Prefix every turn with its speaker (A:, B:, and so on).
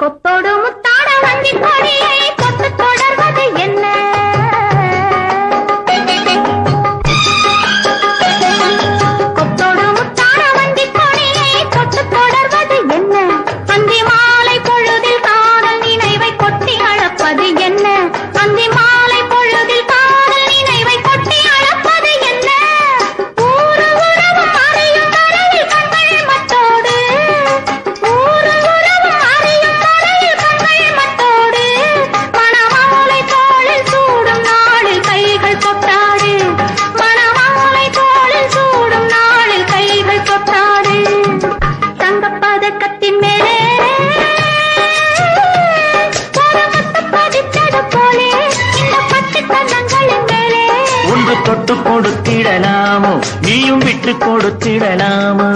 A: கொத்தோடு முத்தாட வஞ்சி கொடியை தொட்டு தொடர்வது என்ன? கொத்தோடு முத்தாட வஞ்சி கொடியை தொட்டு தொடர்வது என்ன? அந்தி மாலை பொழுதில் காதல் நினைவை கொட்டி அளப்பது என்ன? அந்தி மாலை பொழுதில் காதல் நினைவை கொட்டி அளப்பது என்ன? ஊரு உறவு அறியும் வரையில் கண்கள் மட்டோடு, ஊரு உறவு அறியும் வரையில் கண்கள் மட்டோடு, மணமாலை தோளில் சூடும் நாளில் கைகள் கொட்டாடு, மணமாலை தோளில் சூடும் நாளில் கைகள் கொட்டாடு. தங்கப்பதக்கத்தின் மேலே பதித்தது போலே இந்த பட்டு தங்கங்களின் மேலே
B: ஒன்று தொட்டு கொடுத்திடலாமோ, நீயும் விட்டு கொடுத்திடலாமோ?